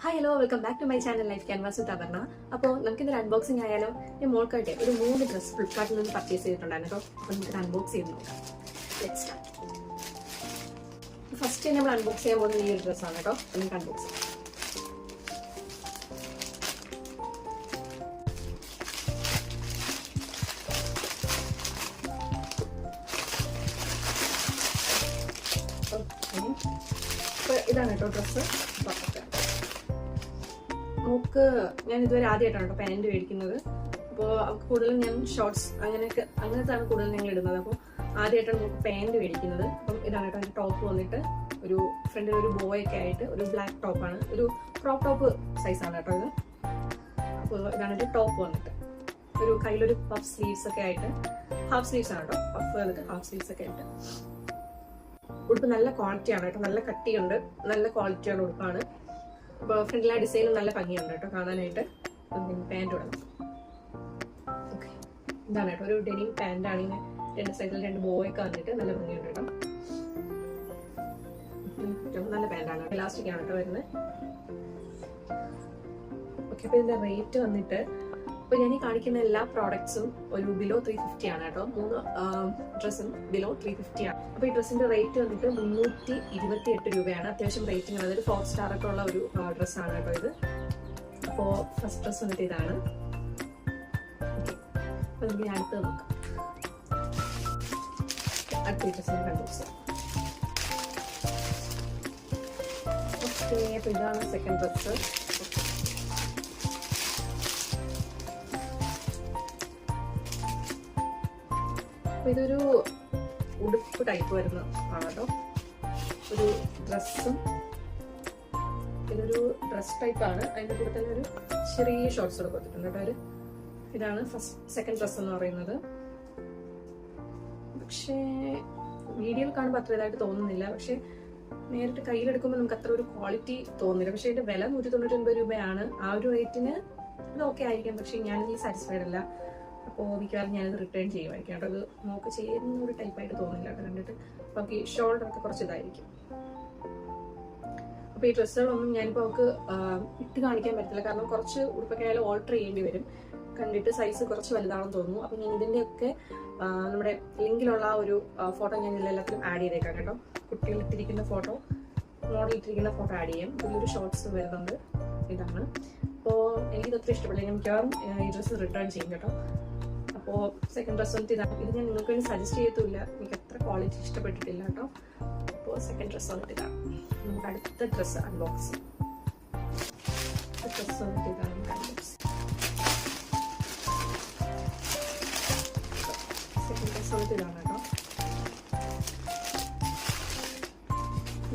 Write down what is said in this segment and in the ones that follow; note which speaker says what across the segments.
Speaker 1: Hi hello welcome back to my channel life canvas with Aparna. അപ്പോൾ നമുക്കിന്നൊരു unboxing ആയാലോ. ഞാൻ മോൾക്കായിട്ട് ഒരു 3 ഡ്രസ്സ് ഫ്ലിപ്കാർട്ടിൽ നിന്ന് പർച്ചേസ് ചെയ്തിട്ടുണ്ടായിരുന്നു കേട്ടോ. അപ്പോൾ നമുക്ക് അൺബോക്സ് ചെയ്ത് നോക്കാം. Let's start. ഫസ്റ്റ് നമ്മൾ അൺബോക്സ് ചെയ്യാൻ പോകുന്നത് ഈ ഒരു ഡ്രസ്സാണ് കേട്ടോ. നമുക്ക് അൺബോക്സ് ചെയ്യാം. അപ്പോൾ ഇതാണ് കേട്ടോ ഡ്രസ്സ്. നമുക്ക് ഞാൻ ഇതുവരെ ആദ്യമായിട്ടാണ് കേട്ടോ പാൻറ് മേടിക്കുന്നത്. അപ്പോൾ അവർക്ക് കൂടുതലും ഞാൻ ഷോർട്സ് അങ്ങനത്തെയാണ് കൂടുതൽ ഞങ്ങൾ ഇടുന്നത്. അപ്പോൾ ആദ്യമായിട്ടാണ് നമുക്ക് പാൻറ് മേടിക്കുന്നത്. അപ്പം ഇതാണ് കേട്ടോ എൻ്റെ ടോപ്പ് വന്നിട്ട് ഒരു ഫ്രണ്ടിൽ ഒരു ബോയൊക്കെ ആയിട്ട് ഒരു ബ്ലാക്ക് ടോപ്പാണ്, ഒരു ക്രോപ്പ് ടോപ്പ് സൈസാണ് കേട്ടോ ഇത്. അപ്പോൾ ഇതാണ് എൻ്റെ ടോപ്പ് വന്നിട്ട് ഒരു കയ്യിലൊരു പഫ് സ്ലീവ്സ് ഒക്കെ ആയിട്ട്, ഹാഫ് സ്ലീവ്സ് ആണ് കേട്ടോ, പഫ് വന്നിട്ട് ഹാഫ് സ്ലീവ്സ് ഒക്കെ ആയിട്ട്. ഉടുപ്പ് നല്ല ക്വാളിറ്റിയാണ് കേട്ടോ, നല്ല കട്ടിയുണ്ട്, നല്ല ക്വാളിറ്റിയുള്ള ഉടുപ്പാണ്. അപ്പോൾ ഫ്രണ്ടിലെ ഡിസൈനും നല്ല ഭംഗിയുണ്ട് കേട്ടോ കാണാനായിട്ട്. പാൻറ് ഇടണം. ഓക്കെ, ഇതാണ് കേട്ടോ ഒരു ഡെനിം പാൻറ്റാണ്. ഇങ്ങനെ 2 സൈഡിൽ 2 ബോയൊക്കെ വന്നിട്ട് നല്ല ഭംഗിയുണ്ട് കേട്ടോ. നല്ല പാൻറ്റാണ്, ഇലാസ്റ്റിക് ആണ് കേട്ടോ വരുന്നത്. ഓക്കെ, അപ്പോൾ ഇതിന്റെ റേറ്റ് വന്നിട്ട് അപ്പോൾ ഞാൻ ഈ കാണിക്കുന്ന എല്ലാ പ്രോഡക്ട്സും ഒരു ബിലോ 350 ആണ് കേട്ടോ. 3 ഡ്രസ്സും ബിലോ 350 ആണ്. അപ്പോൾ ഈ ഡ്രസ്സിന്റെ റേറ്റ് വന്നിട്ട് 328 രൂപയാണ്. അത്യാവശ്യം റേറ്റിംഗ് ആണ്. അതൊരു 4 സ്റ്റാർ ഒക്കെ ഉള്ള ഒരു ഡ്രസ്സാണ് കേട്ടോ ഇത്. അപ്പോൾ ഫസ്റ്റ് ഡ്രസ്സ് വന്നിട്ട് ഇതാണ്. അപ്പോൾ നമുക്ക് അടുത്ത് നോക്കാം. അടുത്ത ഡ്രസ്സിന് കണ്ടുപിടിച്ച്. ഓക്കെ, അപ്പോൾ ഇതാണ് സെക്കൻഡ് ഡ്രസ്സ്. ഇതൊരു ഉടുപ്പ് ടൈപ്പ് വരുന്ന ആണ് കേട്ടോ. ഒരു ഡ്രസ്സും ഇതൊരു ഡ്രസ് ടൈപ്പാണ്. അതിൻ്റെ കൂടെ തന്നെ ഒരു ചെറിയ ഷോർട്സ് ഒക്കെ കൊടുത്തിട്ടുണ്ട് കേട്ടോ. ഇതാണ് സെക്കൻഡ് ഡ്രസ് എന്ന് പറയുന്നത്. പക്ഷേ വീഡിയോയിൽ കാണുമ്പോൾ അത്ര ഇതായിട്ട് തോന്നുന്നില്ല. പക്ഷെ നേരിട്ട് കയ്യിലെടുക്കുമ്പോൾ നമുക്ക് അത്ര ഒരു ക്വാളിറ്റി തോന്നുന്നില്ല. പക്ഷെ ഇതിന്റെ വില 199 രൂപയാണ്. ആ ഒരു റേറ്റിന് ഇത് ഓക്കെ ആയിരിക്കാം. പക്ഷെ ഞാനിതിൽ സാറ്റിസ്ഫൈഡ് അല്ല. അപ്പോൾ മിക്കവാറും ഞാനത് റിട്ടേൺ ചെയ്യുമായിരിക്കും കേട്ടോ. അത് നമുക്ക് ചെയ്യുന്ന ഒരു ടൈപ്പായിട്ട് തോന്നില്ല കേട്ടോ കണ്ടിട്ട്. അപ്പോൾ നമുക്ക് ഈ ഷോൾഡറൊക്കെ കുറച്ച് ഇതായിരിക്കും. അപ്പോൾ ഈ ഡ്രസ്സുകളൊന്നും ഞാനിപ്പോൾ അവർക്ക് ഇട്ട് കാണിക്കാൻ പറ്റില്ല. കാരണം കുറച്ച് ഉടുപ്പൊക്കെ ആയാലും ഓൾട്ടർ ചെയ്യേണ്ടി വരും. കണ്ടിട്ട് സൈസ് കുറച്ച് വലുതാണെന്ന് തോന്നുന്നു. അപ്പോൾ ഞാൻ ഇതിൻ്റെയൊക്കെ നമ്മുടെ ലിങ്കിലുള്ള ആ ഒരു ഫോട്ടോ ഞാൻ ഇതിലെല്ലാത്തിലും ആഡ് ചെയ്തേക്കാം കേട്ടോ. കുട്ടികളിട്ടിരിക്കുന്ന ഫോട്ടോ, മോഡലിട്ടിരിക്കുന്ന ഫോട്ടോ ആഡ് ചെയ്യാം. ഇതിലൊരു ഷോർട്സ് വരുന്നുണ്ട്. ഇതാണ്. അപ്പോൾ എനിക്കിത് അത്ര ഇഷ്ടപ്പെടില്ല. ഞാൻ മിക്കവാറും ഈ ഡ്രസ്സ് റിട്ടേൺ ചെയ്യും കേട്ടോ. അപ്പോൾ സെക്കൻഡ് ഡ്രസ്സ് വന്നിട്ട് ഇതാണ്. ഇത് ഞാൻ നിങ്ങൾക്ക് വേണ്ടി സജസ്റ്റ് ചെയ്യത്തുമില്ല, എനിക്ക് അത്ര ക്വാളിറ്റി ഇഷ്ടപ്പെട്ടിട്ടില്ല കേട്ടോ. അപ്പോൾ സെക്കൻഡ് ഡ്രസ്സ് വന്നിട്ട് ഇതാണ്. നമുക്ക് അടുത്ത ഡ്രസ്സ് അൺബോക്സ് ചെയ്യാം. ഡ്രസ്സ് വന്നിട്ട് ഇതാണ് അൺബോക്സ്. സെക്കൻഡ് ഡ്രസ്സ് വന്നിട്ട് ഇതാണ് കേട്ടോ.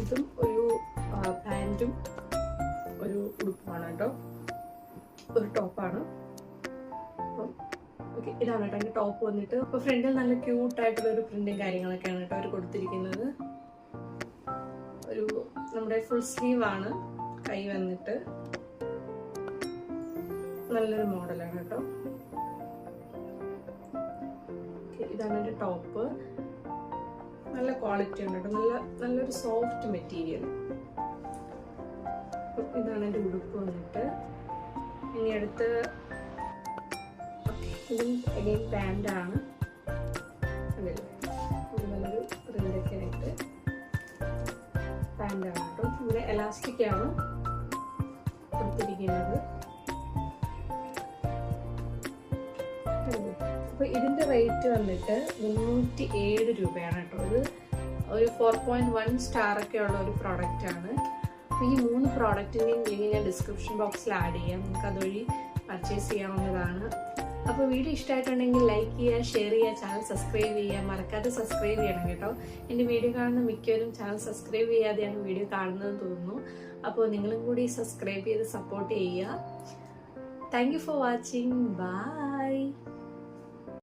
Speaker 1: ഇതും ഒരു പാൻറ്റും ഒരു ഉടുപ്പാണ് കേട്ടോ. ഒരു ടോപ്പാണ്. ഓക്കെ, ഇതാണ് കേട്ടോ അതിന്റെ ടോപ്പ് വന്നിട്ട്. ഇപ്പൊ ഫ്രണ്ടിൽ നല്ല ക്യൂട്ടായിട്ടുള്ള ഒരു പ്രിന്റും കാര്യങ്ങളൊക്കെയാണ് കേട്ടോ അവർ കൊടുത്തിരിക്കുന്നത്. ഒരു നമ്മുടെ ഫുൾ സ്ലീവ് ആണ്. കൈ വന്നിട്ട് നല്ലൊരു മോഡലാണ് കേട്ടോ. ഇതാണ് എന്റെ ടോപ്പ്. നല്ല ക്വാളിറ്റി ഉണ്ട് കേട്ടോ. നല്ലൊരു സോഫ്റ്റ് മെറ്റീരിയൽ. ഇതാണ് എന്റെ ഉടുപ്പ് വന്നിട്ട്. ഇനി അടുത്ത് ഇതും അഗെയിൻ പാൻറ്റാണ്. നല്ലൊരു പ്രിന്റൊക്കെ ആയിട്ട് പാൻറ്റാണ് കേട്ടോ. ഇവിടെ എലാസ്റ്റിക് ആണ് കൊടുത്തിരിക്കുന്നത്. അപ്പൊ ഇതിന്റെ റേറ്റ് വന്നിട്ട് 307 രൂപയാണ് കേട്ടോ. ഇത് ഒരു 4.1 സ്റ്റാർ ഒക്കെ ഉള്ള ഒരു പ്രോഡക്റ്റ് ആണ്. അപ്പൊ ഈ 3 പ്രോഡക്റ്റിന്റെയും ലിങ്ക് ഞാൻ ഡിസ്ക്രിപ്ഷൻ ബോക്സിൽ ആഡ് ചെയ്യാം. നിങ്ങൾക്ക് അതുവഴി പർച്ചേസ് ചെയ്യാവുന്നതാണ്. അപ്പോൾ വീഡിയോ ഇഷ്ടമായിട്ടുണ്ടെങ്കിൽ ലൈക്ക് ചെയ്യുക, ഷെയർ ചെയ്യുക, ചാനൽ സബ്സ്ക്രൈബ് ചെയ്യുക. മറക്കാതെ സബ്സ്ക്രൈബ് ചെയ്യണം കേട്ടോ. എൻ്റെ വീഡിയോ കാണുന്ന മിക്കവരും ചാനൽ സബ്സ്ക്രൈബ് ചെയ്യാതെയാണ് വീഡിയോ കാണുന്നതെന്ന് തോന്നുന്നു. അപ്പോൾ നിങ്ങളും കൂടി സബ്സ്ക്രൈബ് ചെയ്ത് സപ്പോർട്ട് ചെയ്യുക. Thank you for watching. By.